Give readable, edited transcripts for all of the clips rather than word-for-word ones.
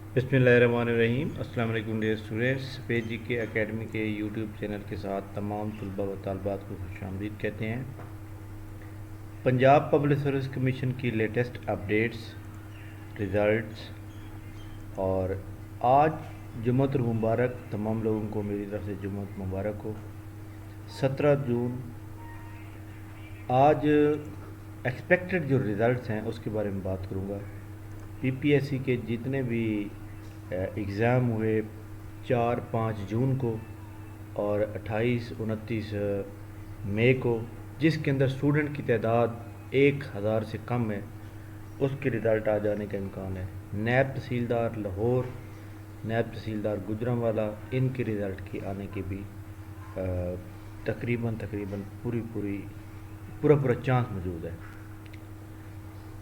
बिस्मिल्लाहिर्रहमानिर्रहीम। अस्सलाम वालेकुम डियर स्टूडेंट्स। सफ़ेद जी के एकेडमी के यूट्यूब चैनल के साथ तमाम तलबा व तालबात को खुशामदीद कहते हैं। पंजाब पब्लिक सर्विस कमीशन की लेटेस्ट अपडेट्स, रिज़ल्ट्स और आज जुम्मतुल मुबारक, तमाम लोगों को मेरी तरफ से जुम्मत मुबारक हो। 17 जून आज एक्सपेक्टेड जो रिज़ल्ट्स हैं उसके बारे में बात करूँगा। पीपीएससी के जितने भी एग्ज़ाम हुए 4-5 जून को और 28-29 मई को, जिसके अंदर स्टूडेंट की तादाद 1000 से कम है, उसके रिज़ल्ट आ जाने का इम्कान है। नैब तहसीलदार लाहौर, नैब तहसीलदार गुजरांवाला, इनके रिज़ल्ट की आने की भी तकरीबन पूरा चांस मौजूद है।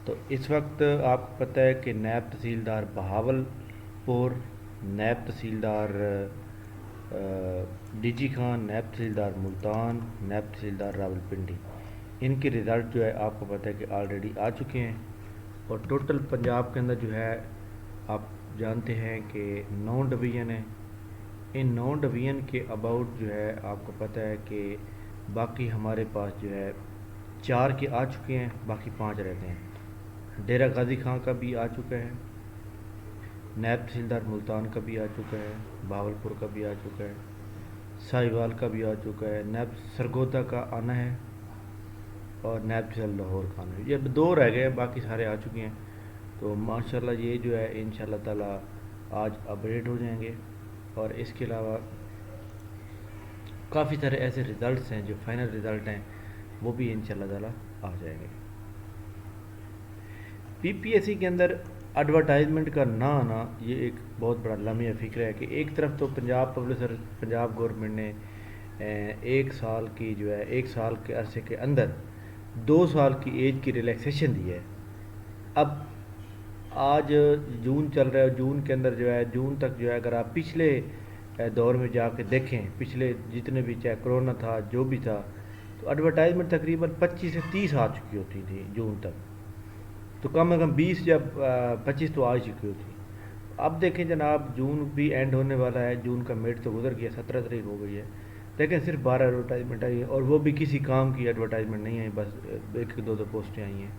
तो इस वक्त आपको पता है कि नैब तहसीलदार बहावलपुर, नैब तहसीलदार डीजी खान, नैब तहसीलदार मुल्तान, नैब तहसीलदार रावलपिंडी, इनके रिज़ल्ट जो है आपको पता है कि ऑलरेडी आ चुके हैं। और टोटल पंजाब के अंदर जो है आप जानते हैं कि 9 डिवीज़न है। इन 9 डिवीज़न के अबाउट जो है आपको पता है कि बाकी हमारे पास जो है 4 के आ चुके हैं, बाकी 5 रहते हैं। डेरा गाजी खां का भी आ चुका है, नैब तहसीलदार मुल्तान का भी आ चुका है, बहावलपुर का भी आ चुका है, साहिवाल का भी आ चुका है, नैब सरगोदा का आना है और नैब तहसील लाहौर का आना है। ये 2 रह गए, बाकी सारे आ चुके हैं। तो माशाल्लाह ये जो है इंशाल्लाह ताला आज अपडेट हो जाएंगे। और इसके अलावा काफ़ी सारे ऐसे रिज़ल्ट्स हैं जो फाइनल रिज़ल्ट हैं, वो भी इंशाल्लाह ताला आ जाएंगे। पीपीएससी के अंदर एडवर्टाइजमेंट का ना आना ये एक बहुत बड़ा लम्हा फ़िक्र है कि एक तरफ तो पंजाब गवर्नमेंट ने 1 साल की जो है 1 साल के अरसे के अंदर 2 साल की एज की रिलैक्सेशन दी है। अब आज जून चल रहा है, जून के अंदर जो है जून तक जो है अगर आप पिछले दौर में जाके देखें, पिछले जितने भी चाहे कोरोना था जो भी था, तो एडवर्टाइजमेंट तकरीबन 25 से 30 आ चुकी होती थी जून तक। तो कम से कम 20 या 25 तो आ ही चुकी होती। अब देखें जनाब, जून भी एंड होने वाला है, जून का मिड तो गुजर गया, 17 तारीख हो गई है, लेकिन सिर्फ 12 एडवर्टाइजमेंट आई है और वो भी किसी काम की एडवर्टाइजमेंट नहीं आई, बस 1-2 पोस्टें आई हैं।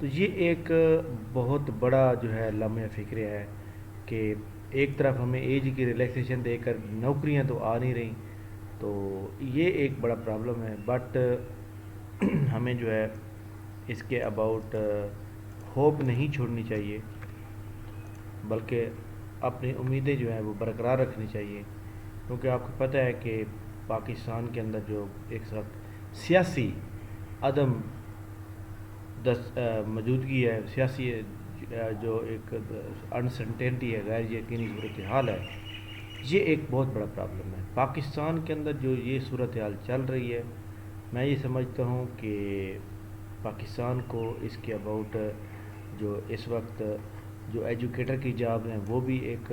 तो ये एक बहुत बड़ा जो है लम्हा फ़िक्र है कि एक तरफ हमें एज की रिलैक्सेशन देकर नौकरियां तो आ नहीं रही, तो ये एक बड़ा प्रॉब्लम है। बट हमें जो है इसके अबाउट होप नहीं छोड़नी चाहिए, बल्कि अपनी उम्मीदें जो हैं वो बरकरार रखनी चाहिए। क्योंकि आपको पता है कि पाकिस्तान के अंदर जो एक वक्त सियासी अदम मौजूदगी है, सियासी जो एक अनसर्टेनिटी है, गैर यकीनी सूरत हाल है, ये एक बहुत बड़ा प्रॉब्लम है। पाकिस्तान के अंदर जो ये सूरत हाल चल रही है, मैं ये समझता हूँ कि पाकिस्तान को इसके अबाउट जो इस वक्त जो एजुकेटर की जॉब हैं वो भी एक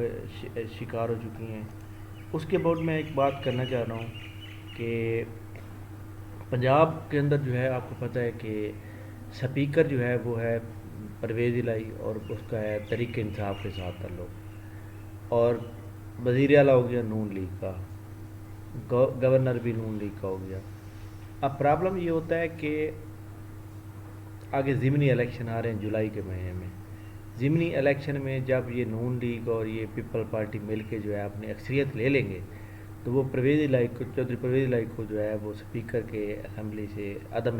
शिकार हो चुकी हैं। उसके अबाउट मैं एक बात करना चाह रहा हूँ कि पंजाब के अंदर जो है आपको पता है कि स्पीकर जो है वो है परवेज़ इलाही और उसका है तहरीक इंसाफ के साथ ताल्लुक़, और वज़ीर आला हो गया नून लीग का, गवर्नर भी नून लीग का हो गया। अब प्रॉब्लम ये होता है कि आगे ज़िमनी इलेक्शन आ रहे हैं जुलाई के महीने में। ज़िमनी इलेक्शन में जब ये नून लीग और ये पीपल पार्टी मिल के जो है अपनी अक्सरियत ले लेंगे, तो वो चौधरी परवेज़ इलाही को जो है वो स्पीकर के असम्बली से अदम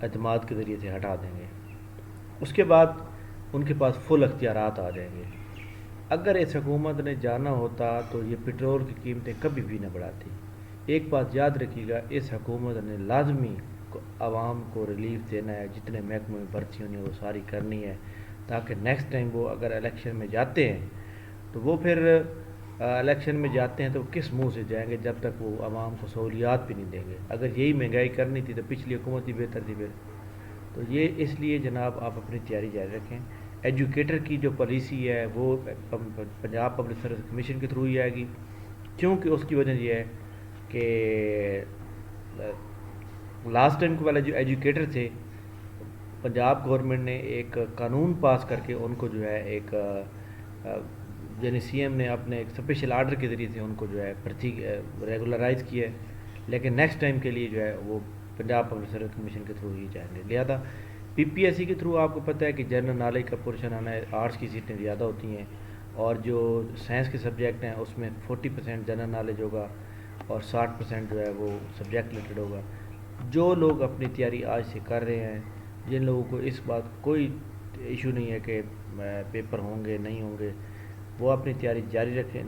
एतमाद के ज़रिए से हटा देंगे। उसके बाद उनके पास फुल अख्तियारात आ जाएंगे। अगर इस हुकूमत ने जाना होता तो ये पेट्रोल की कीमतें कभी भी न बढ़ाती। एक बात याद रखिएगा, इस हुकूमत ने लाजमी आवाम को रिलीफ देना है, जितने महकमे में भर्ती होनी है वो सारी करनी है, ताकि नेक्स्ट टाइम वो अगर इलेक्शन में जाते हैं तो वो फिर इलेक्शन में जाते हैं तो किस मुंह से जाएंगे जब तक वो आवाम को सहूलियात भी नहीं देंगे। अगर यही महंगाई करनी थी तो पिछली हुकूमत ही बेहतर थी फिर। तो ये इसलिए जनाब आप अपनी तैयारी जारी रखें। एजुकेटर की जो पॉलिसी है वो पंजाब पब्लिक सर्विस कमीशन के थ्रू ही आएगी, क्योंकि उसकी वजह यह है कि लास्ट टाइम के वाले जो एजुकेटर थे, पंजाब गवर्नमेंट ने एक कानून पास करके उनको जो है एक یعنی سی ایم نے اپنے ایک اسپیشل آرڈر کے ذریعے سے ان کو جو ہے بھرتی ریگولرائز کیا ہے، لیکن نیکسٹ ٹائم کے لیے جو ہے وہ پنجاب پبلک سروس کمیشن کے تھرو ہی جائیں گے. لہٰذا پی پی ایس سی کے تھرو آپ کو پتہ ہے کہ جنرل نالج کا پورشن آنا ہے، آرٹس کی سیٹیں زیادہ ہوتی ہیں، اور جو سائنس کے سبجیکٹ ہیں اس میں 40% جنرل نالج ہوگا اور 60% جو ہے وہ سبجیکٹ ریلیٹڈ ہوگا. جو لوگ اپنی تیاری آج سے کر رہے ہیں، جن لوگوں کو اس بات کوئی ایشو نہیں ہے کہ پیپر ہوں گے نہیں ہوں گے، وہ اپنی تیاری جاری رکھیں،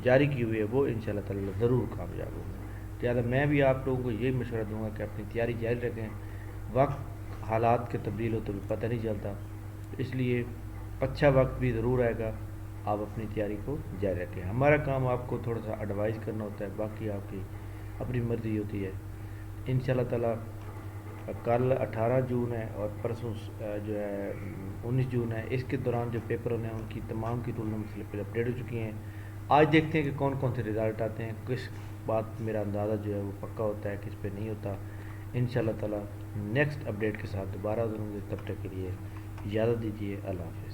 جاری کی ہوئی ہے، وہ ان شاء اللہ تعالیٰ ضرور کامیاب ہوں گے. لہٰذا میں بھی آپ لوگوں کو یہی مشورہ دوں گا کہ اپنی تیاری جاری رکھیں. وقت حالات کے تبدیل ہو تو بھی پتہ نہیں چلتا، اس لیے اچھا وقت بھی ضرور آئے گا. آپ اپنی تیاری کو جاری رکھیں. ہمارا کام آپ کو تھوڑا سا ایڈوائز کرنا ہوتا ہے، باقی آپ کی اپنی مرضی ہوتی ہے. ان شاء اللہ تعالیٰ کل 18 جون ہے اور پرسوں جو ہے 19 جون ہے. اس کے دوران جو پیپر ہونے ہیں ان کی تمام کی رول نمبر سلپیں اپڈیٹ ہو چکی ہیں. آج دیکھتے ہیں کہ کون کون سے رزلٹ آتے ہیں، کس بات میرا اندازہ جو ہے وہ پکا ہوتا ہے، کس پہ نہیں ہوتا. ان شاء اللہ تعالیٰ نیکسٹ اپڈیٹ کے ساتھ دوبارہ ضرور. تب تک کے لیے اجازت دیجیے. اللہ حافظ.